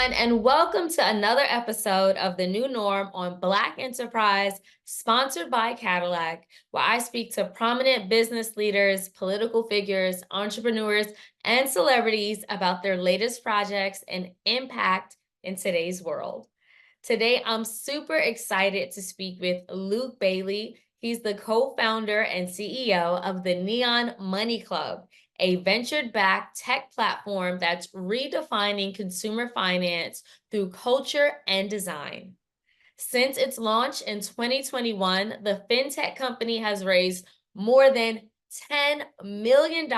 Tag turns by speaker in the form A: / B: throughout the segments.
A: everyone, and welcome to another episode of The New Norm on Black Enterprise, sponsored by Cadillac, where I speak to prominent business leaders, political figures, entrepreneurs, and celebrities about their latest projects and impact in today's world. Today, I'm super excited to speak with Luke Bailey. He's the co-founder and CEO of the Neon Money Club, a venture-backed tech platform that's redefining consumer finance through culture and design. Since its launch in 2021, the fintech company has raised more than $10 million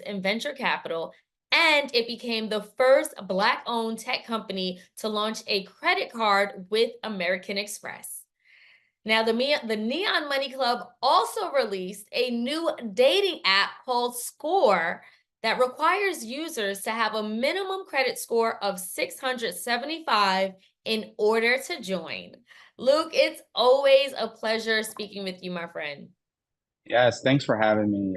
A: in venture capital, and it became the first Black-owned tech company to launch a credit card with American Express. Now, the Neon Money Club also released a new dating app called Score that requires users to have a minimum credit score of 675 in order to join. Luke, it's always a pleasure speaking with you, my friend.
B: Yes, thanks for having me.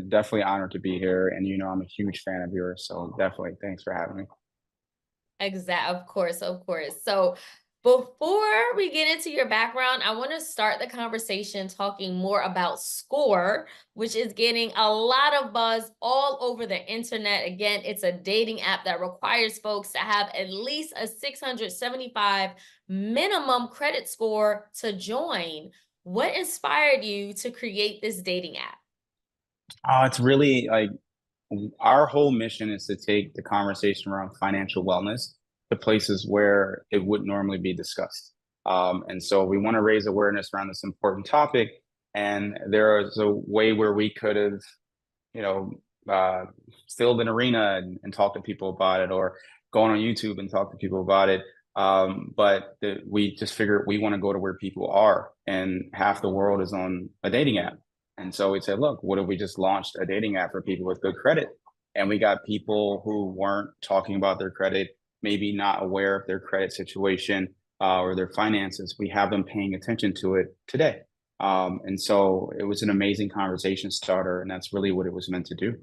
B: Definitely honored to be here, and I'm a huge fan of yours, so definitely thanks for having me.
A: Of course, of course. So before we get into your background, I want to start the conversation talking more about Score, which is getting a lot of buzz all over the internet. Again, it's a dating app that requires folks to have at least a 675 minimum credit score to join. What inspired you to create this dating app?
B: It's really like our whole mission is to take the conversation around financial wellness to places where it would normally be discussed. And so we want to raise awareness around this important topic. And there is a way where we could have, you know, uh, filled an arena and talked to people about it, or going on YouTube and talk to people about it. We just figured we want to go to where people are, and half the world is on a dating app. And so we said, look, what if we just launched a dating app for people with good credit? And we got people who weren't talking about their credit, maybe not aware of their credit situation or their finances. We have them paying attention to it today. And so it was an amazing conversation starter, and that's really what it was meant to do.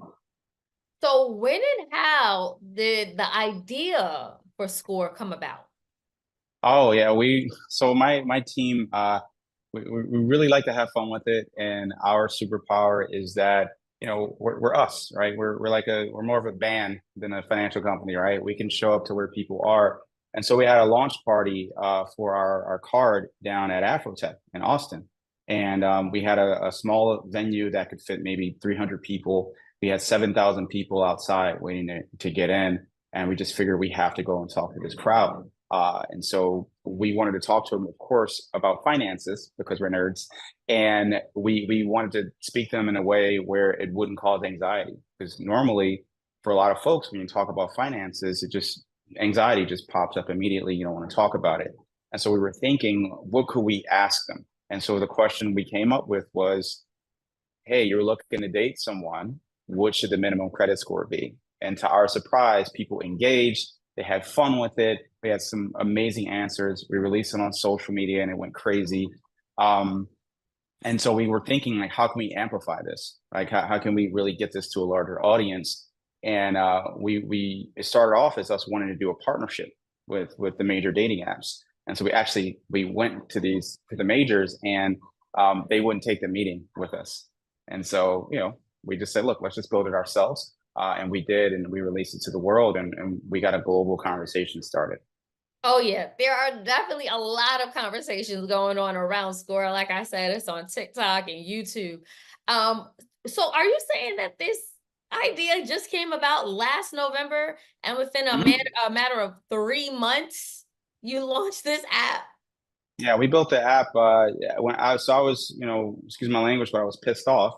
A: So when and how did the idea for Score come about?
B: Oh yeah, my team we really like to have fun with it, and our superpower is that we're us, right? We're more of a band than a financial company, right? We can show up to where people are, and so we had a launch party for our card down at Afrotech in Austin, and we had a small venue that could fit maybe 300 people. We had 7,000 people outside waiting to get in, and we just figured we have to go and talk to this crowd. And so we wanted to talk to them, of course, about finances because we're nerds. And we wanted to speak to them in a way where it wouldn't cause anxiety. Because normally, for a lot of folks, when you talk about finances, anxiety just pops up immediately. You don't want to talk about it. And so we were thinking, what could we ask them? And so the question we came up with was, hey, you're looking to date someone. What should the minimum credit score be? And to our surprise, people engaged. They had fun with it. We had some amazing answers. We released it on social media and it went crazy. Um, and so we were thinking, like, how can we amplify this? Like, how can we really get this to a larger audience? And it started off as us wanting to do a partnership with the major dating apps. And so we went to the majors, and they wouldn't take the meeting with us. And so we just said, look, let's just build it ourselves. And we did, and we released it to the world, and we got a global conversation started.
A: Oh yeah, there are definitely a lot of conversations going on around Score. Like I said, it's on TikTok and YouTube. Um, so are you saying that this idea just came about last November and within
B: Mhm.
A: a matter of 3 months, you launched this app?
B: Yeah, we built the app I was, excuse my language, but I was pissed off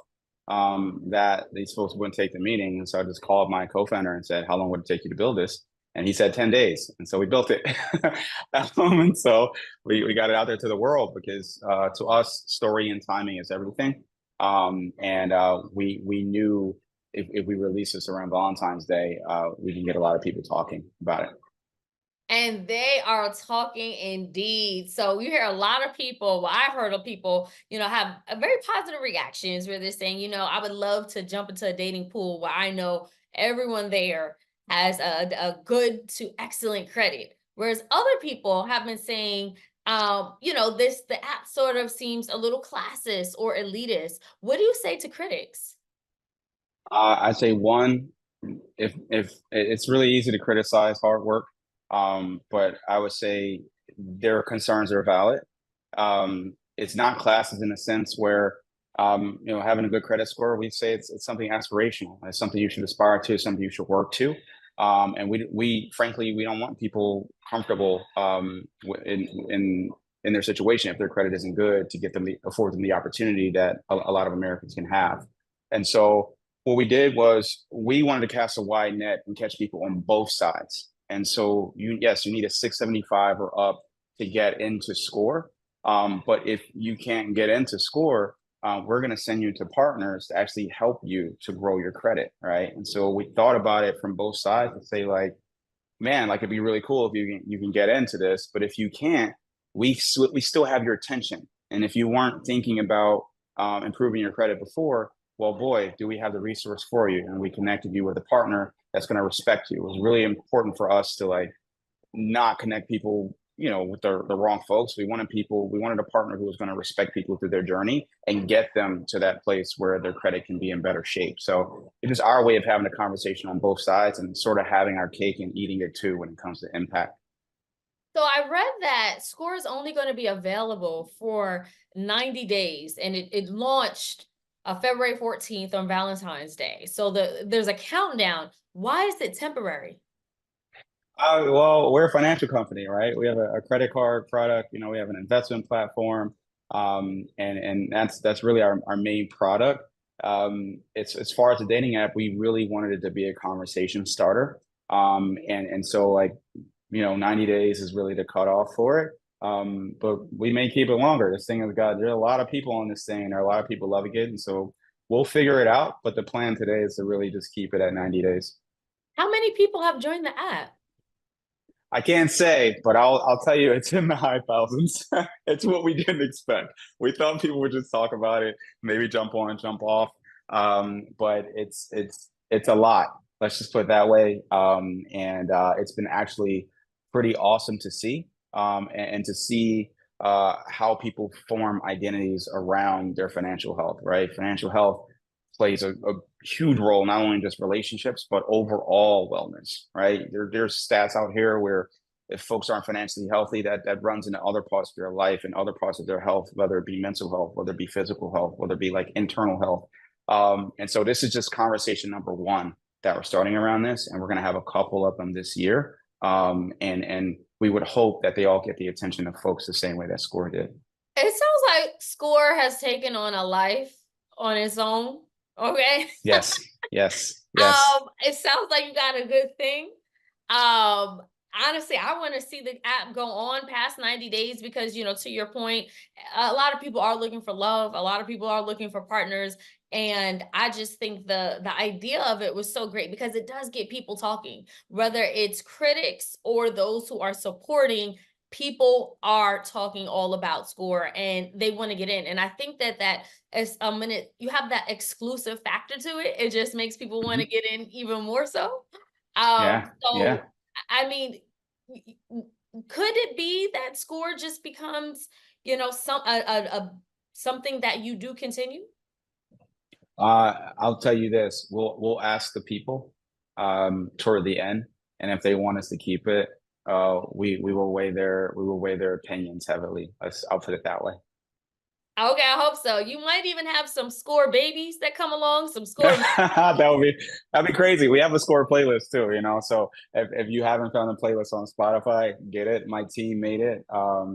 B: that these folks wouldn't take the meeting. And so I just called my co-founder and said, how long would it take you to build this? And he said 10 days. And so we built it. And so we got it out there to the world because to us, story and timing is everything. And we knew if we release this around Valentine's Day, we can get a lot of people talking about it.
A: And they are talking indeed. So you hear a lot of people, well, I've heard of people, have a very positive reactions where they're saying, I would love to jump into a dating pool where I know everyone there has a good to excellent credit. whereas other people have been saying, the app sort of seems a little classist or elitist. What do you say to critics?
B: I'd say one, if it's really easy to criticize hard work, but I would say their concerns are valid. It's not classes in a sense where having a good credit score, we say it's something aspirational. It's something you should aspire to, something you should work to. And we frankly we don't want people comfortable in their situation if their credit isn't good to afford them the opportunity that a lot of Americans can have. And so what we did was we wanted to cast a wide net and catch people on both sides. And so you need a 675 or up to get into score. But if you can't get into score, we're going to send you to partners to actually help you to grow your credit, right? And so we thought about it from both sides to say like, man, like it'd be really cool if you can get into this, but if you can't, we still have your attention. And if you weren't thinking about improving your credit before, well, boy, do we have the resource for you? And we connected you with a partner that's going to respect you. It was really important for us to like not connect people, with the wrong folks. We wanted a partner who was going to respect people through their journey and get them to that place where their credit can be in better shape. So it is our way of having a conversation on both sides and sort of having our cake and eating it too when it comes to impact.
A: So I read that Score is only going to be available for 90 days, and it launched February 14th on Valentine's Day. So there's a countdown. Why is it temporary?
B: Well, we're a financial company, right? We have a credit card product. We have an investment platform, and that's really our main product. It's as far as the dating app, we really wanted it to be a conversation starter. And so like 90 days is really the cutoff for it. But we may keep it longer. This thing has got there's a lot of people on this thing, and there are a lot of people loving it, and so we'll figure it out. But the plan today is to really just keep it at 90 days.
A: How many people have joined the app?
B: I can't say, but I'll tell you, it's in the high thousands. It's what we didn't expect. We thought people would just talk about it, maybe jump on, jump off. But it's a lot. Let's just put it that way. And it's been actually pretty awesome to see, and to see how people form identities around their financial health. Right, financial health plays a huge role, not only in just relationships, but overall wellness, right? There's stats out here where if folks aren't financially healthy, that runs into other parts of their life and other parts of their health, whether it be mental health, whether it be physical health, whether it be like internal health. And so this is just conversation number one that we're starting around this, and we're going to have a couple of them this year. And we would hope that they all get the attention of folks the same way that Score did.
A: It sounds like Score has taken on a life on its own. Okay.
B: Yes, yes, yes.
A: It sounds like you got a good thing. Honestly, I want to see the app go on past 90 days because, to your point, a lot of people are looking for love. A lot of people are looking for partners. And I just think the idea of it was so great because it does get people talking, whether it's critics or those who are supporting. People are talking all about Score and they want to get in. And I think that is a minute you have that exclusive factor to it. It just makes people want to
B: Mhm.
A: get in even more so.
B: Yeah,
A: So
B: yeah.
A: I mean, could it be that Score just becomes, something that you do continue?
B: I'll tell you this: we'll ask the people toward the end, and if they want us to keep it, we will weigh their opinions heavily. I'll put it that way.
A: Okay, I hope so. You might even have some Score babies that come along, some Score.
B: That'd be crazy. We have a Score playlist too. So if you haven't found the playlist on Spotify, get it. My team made it. I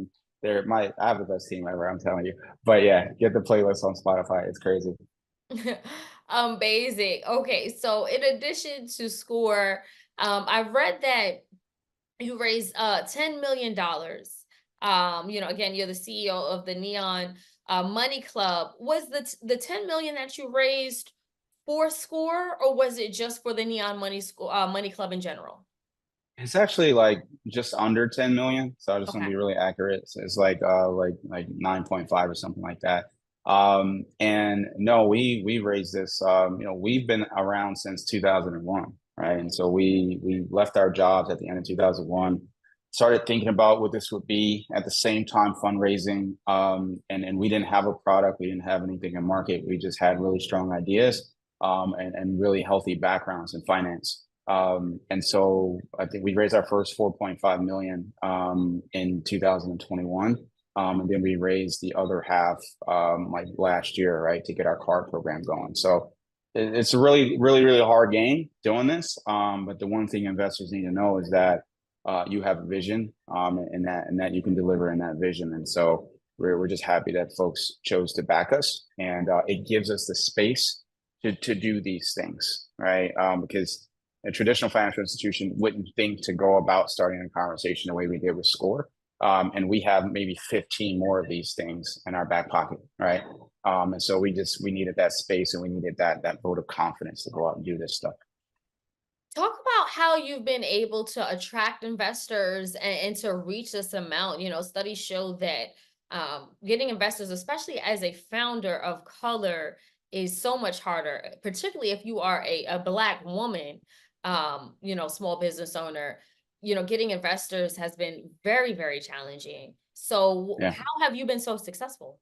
B: have the best team ever, I'm telling you. But yeah, get the playlist on Spotify. It's crazy.
A: Basic. Okay, so in addition to Score, I've read that you raised $10 million. Again, you're the CEO of the Neon Money Club. Was the 10 million that you raised for Score, or was it just for the Neon Money Club in general?
B: It's actually like just under 10 million. So I just want to
A: Okay.
B: be really accurate. So it's like 9.5 or something like that. And no, we raised this, we've been around since 2001, right? And so we left our jobs at the end of 2001. started thinking about what this would be at the same time fundraising. And we didn't have a product, we didn't have anything in market. We just had really strong ideas and really healthy backgrounds in finance. And so I think we raised our first 4.5 million in 2021. And then we raised the other half like last year, right, to get our card program going. So it's a really, really, really hard game doing this. But the one thing investors need to know is that you have a vision and that you can deliver in that vision. And so we're just happy that folks chose to back us, and it gives us the space to do these things, right? Because a traditional financial institution wouldn't think to go about starting a conversation the way we did with Score. And we have maybe 15 more of these things in our back pocket, right? And so we needed that space, and we needed that vote of confidence to go out and do this stuff.
A: Talk about how you've been able to attract investors and to reach this amount. You know, studies show that getting investors, especially as a founder of color, is so much harder, particularly if you are a Black woman, you know, small business owner. You know, getting investors has been very, very challenging. So
B: Yeah.
A: how have you been so successful?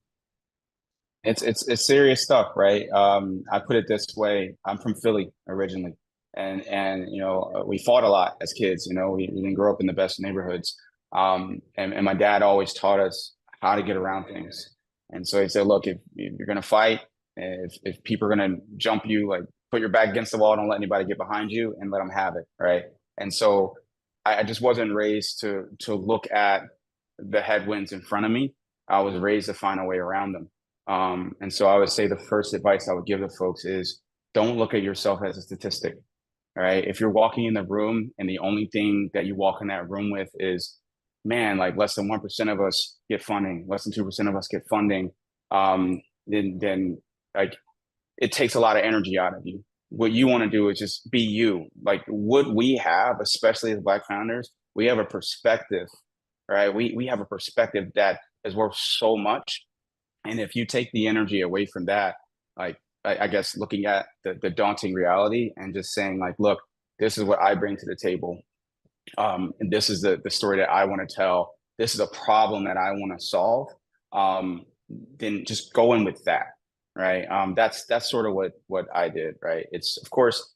B: It's serious stuff, right? I put it this way: I'm from Philly originally, and you know we fought a lot as kids. You know, we didn't grow up in the best neighborhoods, and my dad always taught us how to get around things. And so he said, "Look, if you're gonna fight, if people are gonna jump you, like put your back against the wall, don't let anybody get behind you, and let them have it, right?" And so I just wasn't raised to look at the headwinds in front of me. I was raised to find a way around them. And so I would say the first advice I would give to folks is don't look at yourself as a statistic. All right. If you're walking in the room and the only thing that you walk in that room with is, man, like less than 1% of us get funding, less than 2% of us get funding, then like it takes a lot of energy out of you. What you want to do is just be you. Like what we have, especially as Black founders, we have a perspective, right? We have a perspective that is worth so much, and if you take the energy away from that, like I guess looking at the daunting reality and just saying like, look, this is what I bring to the table. And this is the story that I want to tell. This is a problem that I want to solve. Then just go in with that, right? That's sort of what I did, right? It's of course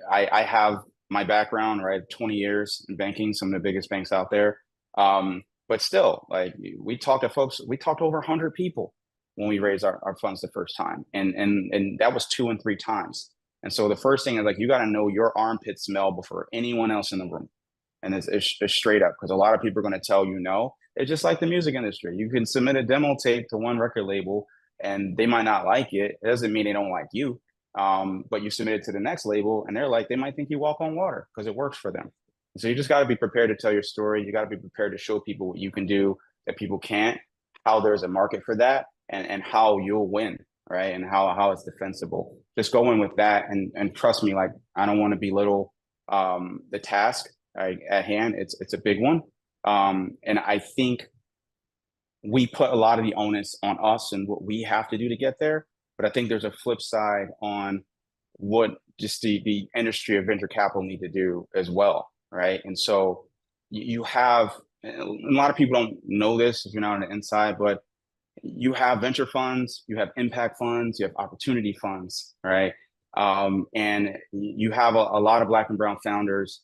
B: I have my background, right? 20 years in banking, some of the biggest banks out there. But still, like we talked to folks, we talked to over 100 people when we raised our funds the first time. And that was 2 and 3 times. And so the first thing is like you got to know your armpit smell before anyone else in the room. And it's straight up because a lot of people are going to tell you no. It's just like the music industry. You can submit a demo tape to one record label and they might not like it. It doesn't mean they don't like you. But you submit it to the next label and they're like, they might think you walk on water because it works for them. So you just got to be prepared to tell your story. You got to be prepared to show people what you can do that people can't, how there's a market for that, and how you'll win, right? And how it's defensible. Just go in with that and trust me, like I don't want to belittle the task at hand. It's a big one. And I think we put a lot of the onus on us and what we have to do to get there. But I think there's a flip side on what just the industry of venture capital need to do as well, right? And so you have a lot of people don't know this if you're not on the inside, but you have venture funds, you have impact funds, you have opportunity funds, right? And you have a lot of Black and brown founders.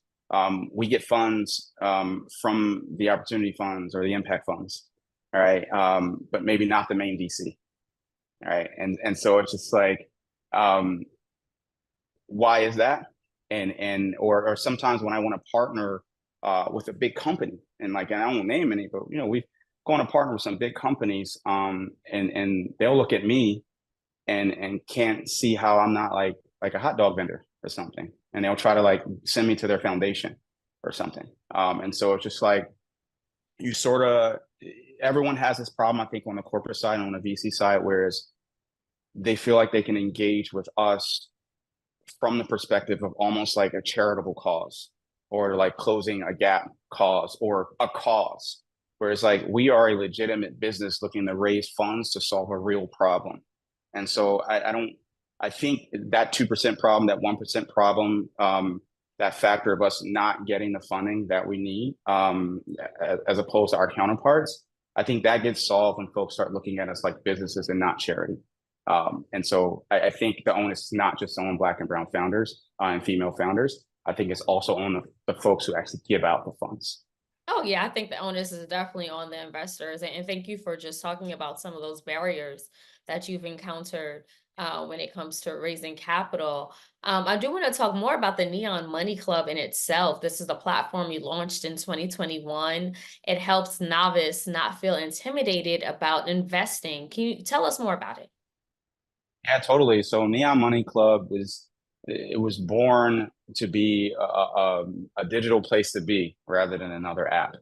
B: We get funds from the opportunity funds or the impact funds, all right? But maybe not the main VC, all right? And so it's just like, why is that? Or sometimes when I want to partner with a big company, and I won't name any, but you know, we've gone to partner with some big companies, and they'll look at me and can't see how I'm not like a hot dog vendor or something, and they'll try to like send me to their foundation or something. And so it's just like you sort of everyone has this problem, I think, on the corporate side and on the VC side, whereas they feel like they can engage with us from the perspective of almost like a charitable cause or like closing a gap cause or a cause. Whereas like we are a legitimate business looking to raise funds to solve a real problem. And so I think that 2% problem, that 1% problem, that factor of us not getting the funding that we need, as opposed to our counterparts, I think that gets solved when folks start looking at us like businesses and not charity. And so I think the onus is not just on Black and brown founders and female founders. I think it's also on the folks who actually give out the funds.
A: Oh, yeah, I think the onus is definitely on the investors. And thank you for just talking about some of those barriers that you've encountered when it comes to raising capital. I do want to talk more about the Neon Money Club in itself. This is a platform you launched in 2021. It helps novice not feel intimidated about investing. Can you tell us more about it?
B: Yeah, totally. So Neon Money Club was born to be a digital place to be rather than another app.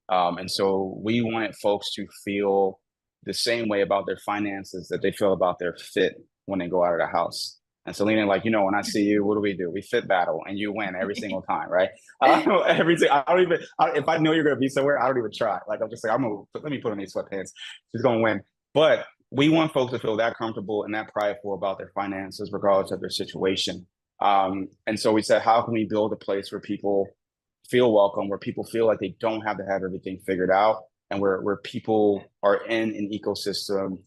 B: And so we wanted folks to feel the same way about their finances that they feel about their fit when they go out of the house. And Selena, like, when I see you, what do? We fit battle and you win every single time, right? I don't even, if I know you're going to be somewhere, I don't even try. Like, I'm just like, let me put on these sweatpants. She's going to win. But we want folks to feel that comfortable and that prideful about their finances, regardless of their situation. And so we said, how can we build a place where people feel welcome, where people feel like they don't have to have everything figured out, and where people are in an ecosystem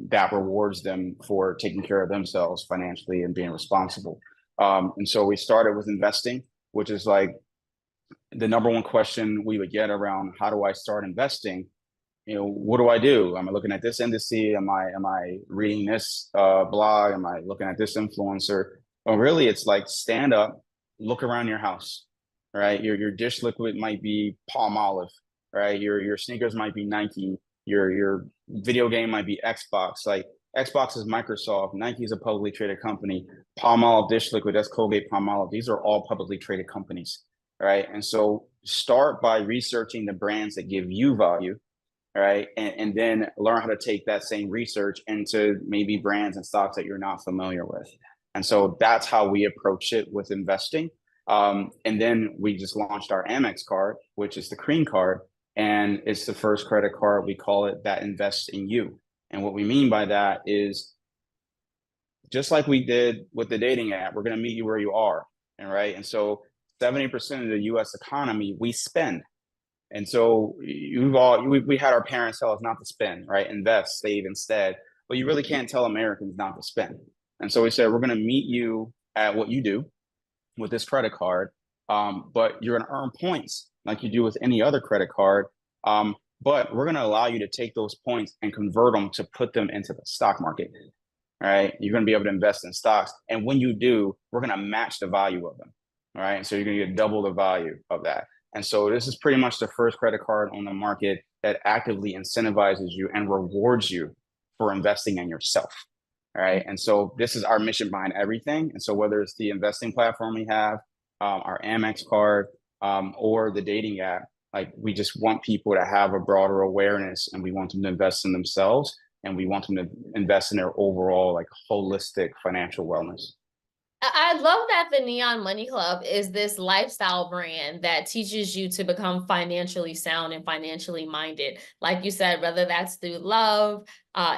B: that rewards them for taking care of themselves financially and being responsible. And so we started with investing, which is like the number one question we would get around how do I start investing? What do I do? Am I looking at this industry? Am I reading this blog? Am I looking at this influencer? Well, really, it's like stand up, look around your house, right? Your dish liquid might be Palmolive, right? Your sneakers might be Nike. Your video game might be Xbox. Like Xbox is Microsoft. Nike is a publicly traded company. Palmolive dish liquid, that's Colgate Palmolive. These are all publicly traded companies, right? And so start by researching the brands that give you value, right? And then learn how to take that same research into maybe brands and stocks that you're not familiar with. And so that's how we approach it with investing. And then we just launched our Amex card, which is the Cream card. And it's the first credit card, we call it, that invests in you. And what we mean by that is just like we did with the dating app, we're going to meet you where you are. And right. And so 70% of the US economy, we spend. And so we had our parents tell us not to spend, right? Invest, save instead. But you really can't tell Americans not to spend. And so we said, we're going to meet you at what you do with this credit card, but you're going to earn points like you do with any other credit card. But we're going to allow you to take those points and convert them to put them into the stock market, right? You're going to be able to invest in stocks. And when you do, we're going to match the value of them, all right? So you're going to get double the value of that. And so this is pretty much the first credit card on the market that actively incentivizes you and rewards you for investing in yourself. All right. And so this is our mission behind everything. And so whether it's the investing platform we have, our Amex card, or the dating app, like we just want people to have a broader awareness, and we want them to invest in themselves, and we want them to invest in their overall like holistic financial wellness.
A: I love that the Neon Money Club is this lifestyle brand that teaches you to become financially sound and financially minded. Like you said, whether that's through love,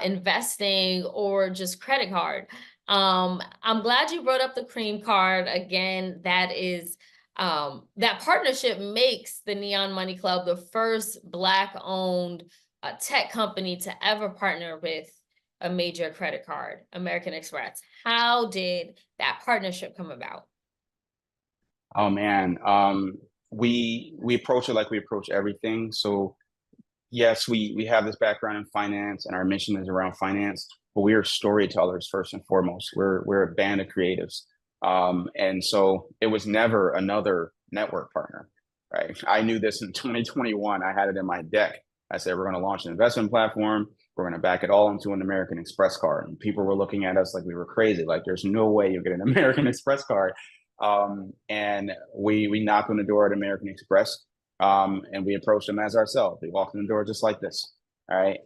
A: investing, or just credit card. I'm glad you brought up the Cream card again. That partnership makes the Neon Money Club the first Black-owned tech company to ever partner with a major credit card, American Express. How did that partnership come about?
B: Oh man, we approach it like we approach everything. So yes, we have this background in finance, and our mission is around finance, but we are storytellers first and foremost. We're a band of creatives, and so it was never another network partner, right? I knew this in 2021. I had it in my deck. I said we're going to launch an investment platform. We're going to back it all into an American Express card. And people were looking at us like we were crazy. Like, there's no way you get an American Express card. And we knocked on the door at American Express, and we approached them as ourselves. We walked in the door just like this. All right.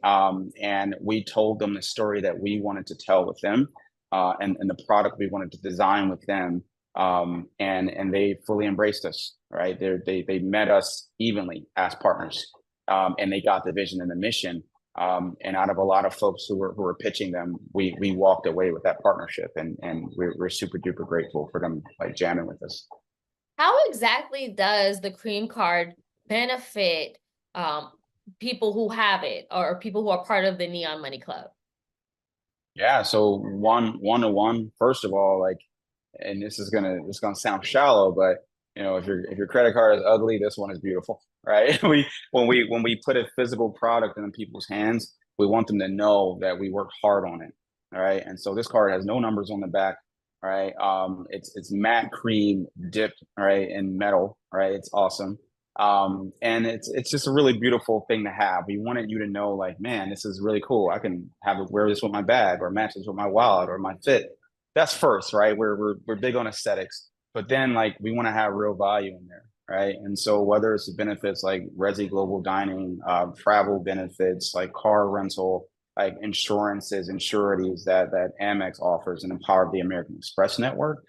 B: And we told them the story that we wanted to tell with them, and the product we wanted to design with them. And they fully embraced us. Right. They met us evenly as partners. And they got the vision and the mission. And out of a lot of folks who were pitching them, we walked away with that partnership, and we're super duper grateful for them like jamming with us.
A: How exactly does the Cream Card benefit um, people who have it or people who are part of the Neon Money Club?
B: Yeah, so one to one, first of all, like, and this is gonna sound shallow, but if your credit card is ugly, this one is beautiful, right? When we put a physical product in people's hands, we want them to know that we worked hard on it. All right. And so this card has no numbers on the back. All right. It's matte cream dipped, all right, in metal. All right. It's awesome. And it's just a really beautiful thing to have. We wanted you to know, like, man, this is really cool. I can have it wear this with my bag or match this with my wallet or my fit. That's first, right? We're big on aesthetics, but then like we want to have real value in there, right? And so whether it's the benefits like Resi Global Dining, travel benefits like car rental, like insurances and sureties that Amex offers and empower the American Express network.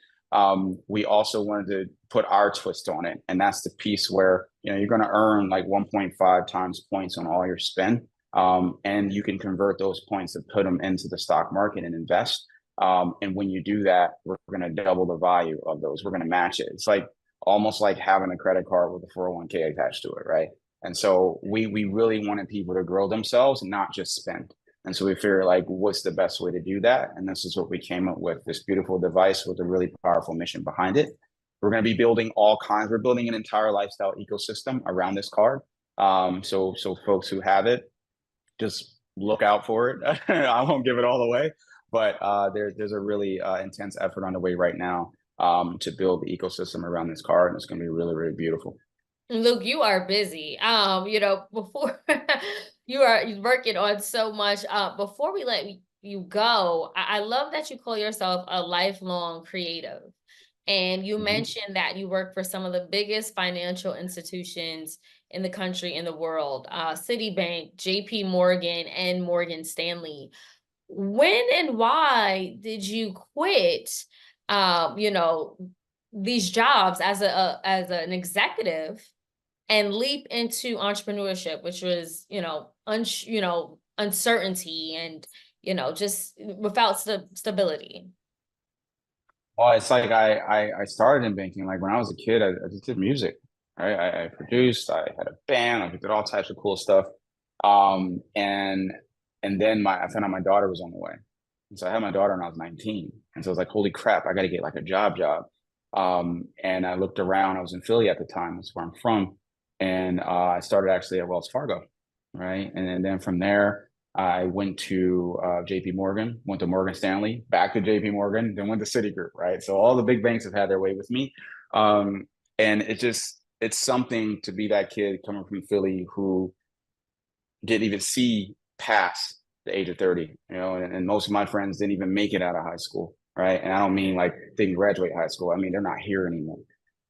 B: We also wanted to put our twist on it, and that's the piece where you're going to earn like 1.5 times points on all your spend, and you can convert those points and put them into the stock market and invest. And when you do that, we're going to double the value of those. We're going to match it. It's like almost like having a credit card with a 401k attached to it, right? And so we really wanted people to grow themselves and not just spend. And so we figured, like, what's the best way to do that? And this is what we came up with, this beautiful device with a really powerful mission behind it. We're going to be building all kinds. We're building an entire lifestyle ecosystem around this card. So folks who have it, just look out for it. I won't give it all away, but there's a really intense effort underway right now to build the ecosystem around this card, and it's going to be really, really beautiful.
A: Luke, you are busy. Before you're working on so much. Before we let you go, I love that you call yourself a lifelong creative. And you
B: Mm-hmm.
A: mentioned that you work for some of the biggest financial institutions in the country, in the world, Citibank, JP Morgan, and Morgan Stanley. When and why did you quit, um, you know, these jobs as as an executive and leap into entrepreneurship, which was, uncertainty and, just without stability.
B: Well, it's like I started in banking. Like when I was a kid, I just did music. Right? I produced. I had a band. I did all types of cool stuff. Um, and and then I found out my daughter was on the way. And so I had my daughter when I was 19. And so I was like, holy crap, I got to get like a job. And I looked around. I was in Philly at the time. That's where I'm from. And I started actually at Wells Fargo, right? And then from there, I went to JP Morgan, went to Morgan Stanley, back to JP Morgan, then went to Citigroup, right? So all the big banks have had their way with me. Um, and it's something to be that kid coming from Philly who didn't even see past the age of 30, and most of my friends didn't even make it out of high school, right? And I don't mean like didn't graduate high school. I mean, they're not here anymore,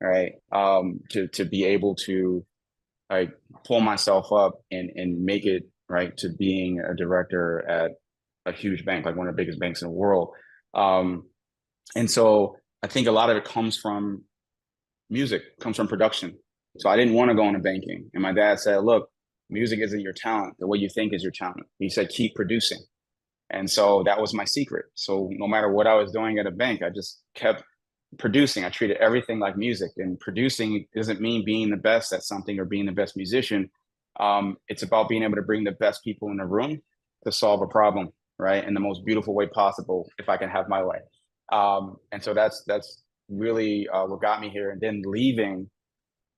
B: right? To be able to like pull myself up and make it right to being a director at a huge bank, like one of the biggest banks in the world. Um, and so I think a lot of it comes from music, comes from production. So I didn't want to go into banking. And my dad said, look, music isn't your talent. The way you think is your talent. He said, keep producing. And so that was my secret. So no matter what I was doing at a bank, I just kept producing. I treated everything like music. And producing doesn't mean being the best at something or being the best musician. It's about being able to bring the best people in the room to solve a problem, right? In the most beautiful way possible, if I can have my way. And so that's really what got me here. And then leaving,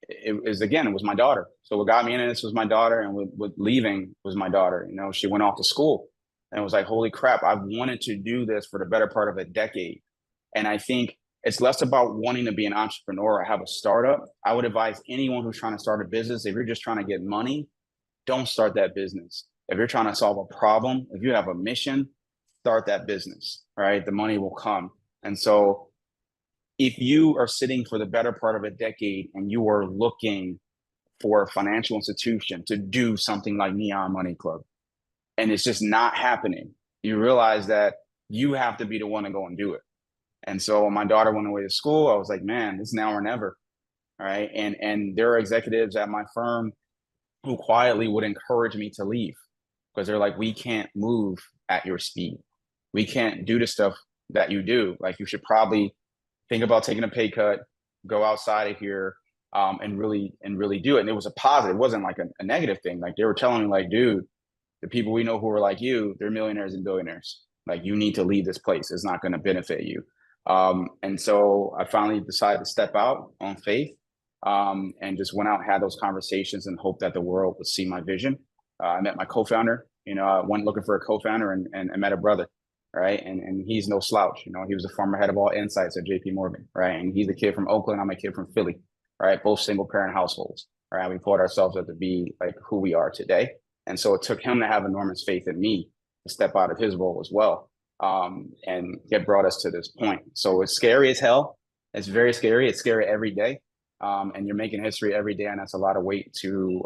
B: it was my daughter. So what got me in this was my daughter, and with leaving was my daughter. She went off to school, and it was like, holy crap! I've wanted to do this for the better part of a decade, and I think it's less about wanting to be an entrepreneur or have a startup. I would advise anyone who's trying to start a business, if you're just trying to get money, don't start that business. If you're trying to solve a problem, if you have a mission, start that business, right? The money will come. And so if you are sitting for the better part of a decade and you are looking for a financial institution to do something like Neon Money Club, and it's just not happening, you realize that you have to be the one to go and do it. And so when my daughter went away to school, I was like, man, it's now or never. All right. And there are executives at my firm who quietly would encourage me to leave because they're like, we can't move at your speed. We can't do the stuff that you do. Like, you should probably think about taking a pay cut, go outside of here and really do it. And it was a positive. It wasn't like a negative thing. Like they were telling me, like, dude, the people we know who are like you, they're millionaires and billionaires. Like you need to leave this place. It's not going to benefit you. And so I finally decided to step out on faith and just went out and had those conversations and hoped that the world would see my vision. I met my co-founder. I went looking for a co-founder and met a brother, right? And he's no slouch. He was the former head of all insights at JP Morgan, right? And he's a kid from Oakland. I'm a kid from Philly, right? Both single parent households, right? We pulled ourselves up to be like who we are today. And so it took him to have enormous faith in me to step out of his role as well and get brought us to this point. So it's scary as hell. It's very scary. It's scary every day. And you're making history every day, and that's a lot of weight to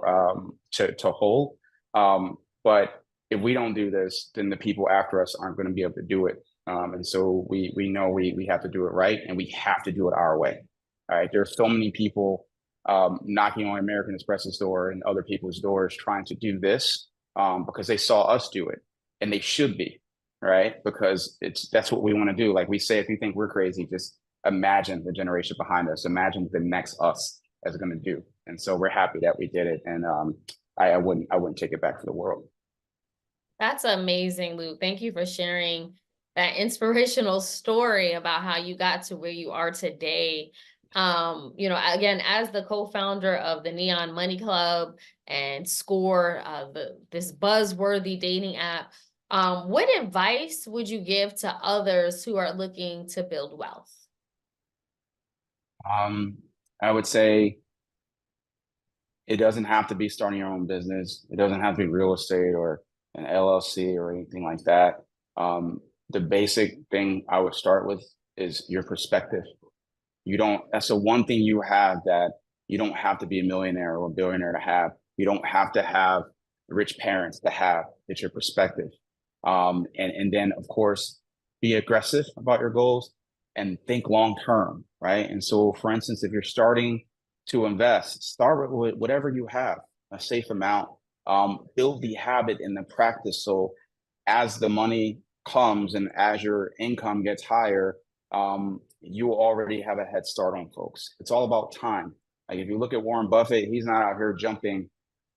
B: hold. But if we don't do this, then the people after us aren't going to be able to do it. And so we know we have to do it right, and we have to do it our way. All right. There's so many people knocking on American Express's door and other people's doors trying to do this because they saw us do it, and they should be, right? Because that's what we want to do. Like we say, if you think we're crazy, just imagine the generation behind us. Imagine the next us is going to do. And so we're happy that we did it, and I wouldn't take it back for the world.
A: That's amazing, Luke. Thank you for sharing that inspirational story about how you got to where you are today. Again, as the co-founder of the Neon Money Club and Score, this buzzworthy dating app, what advice would you give to others who are looking to build wealth?
B: I would say it doesn't have to be starting your own business. It doesn't have to be real estate or an LLC or anything like that. The basic thing I would start with is your perspective. That's the one thing you have that you don't have to be a millionaire or a billionaire to have. You don't have to have rich parents to have. It's your perspective. And then of course, be aggressive about your goals and think long term, right? And so for instance, if you're starting to invest, start with whatever you have, a safe amount, build the habit and the practice. So as the money comes and as your income gets higher, you already have a head start on folks. It's all about time. Like if you look at Warren Buffett, he's not out here jumping,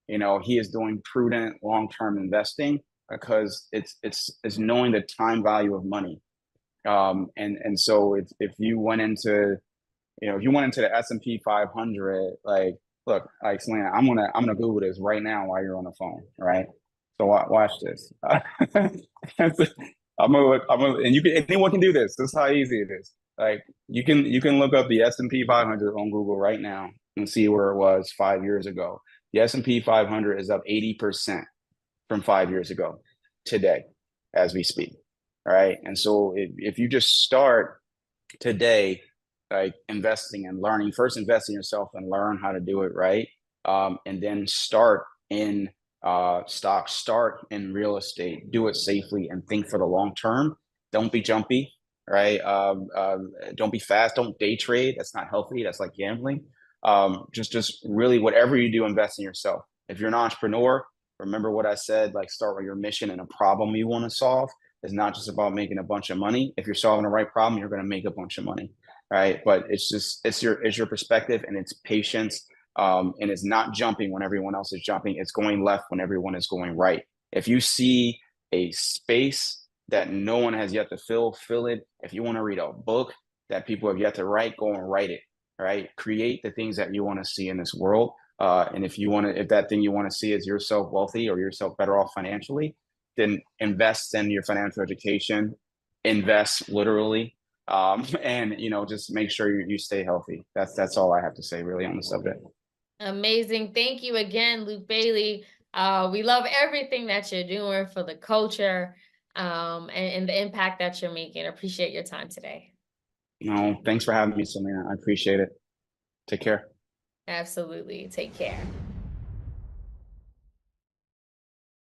B: he is doing prudent long-term investing because it's knowing the time value of money. And so if you went into, if you went into the S&P 500, like, look, like Selena, I'm gonna Google this right now while you're on the phone, right? So watch this. Anyone can do this. This is how easy it is. Like you can look up the S&P 500 on Google right now and see where it was 5 years ago. The S&P 500 is up 80% from 5 years ago today, as we speak. Right. And so if you just start today, like investing and learning, first invest in yourself and learn how to do it right. And then start in stocks, start in real estate, do it safely and think for the long term. Don't be jumpy, right? Don't be fast. Don't day trade. That's not healthy. That's like gambling. Just really whatever you do, invest in yourself. If you're an entrepreneur, remember what I said, like start with your mission and a problem you want to solve. It's not just about making a bunch of money. If you're solving the right problem, you're going to make a bunch of money, right? But it's your perspective and it's patience. And it's not jumping when everyone else is jumping. It's going left when everyone is going right. If you see a space that no one has yet to fill it. If you want to read a book that people have yet to write, go and write it, right? Create the things that you want to see in this world. And if that thing you want to see is yourself wealthy or yourself better off financially, then invest in your financial education, invest literally, and just make sure you stay healthy. That's all I have to say really on the subject.
A: Amazing. Thank you again, Luke Bailey. We love everything that you're doing for the culture and the impact that you're making. I appreciate your time today.
B: No, thanks for having me, Selena. I appreciate it. Take care.
A: Absolutely. Take care.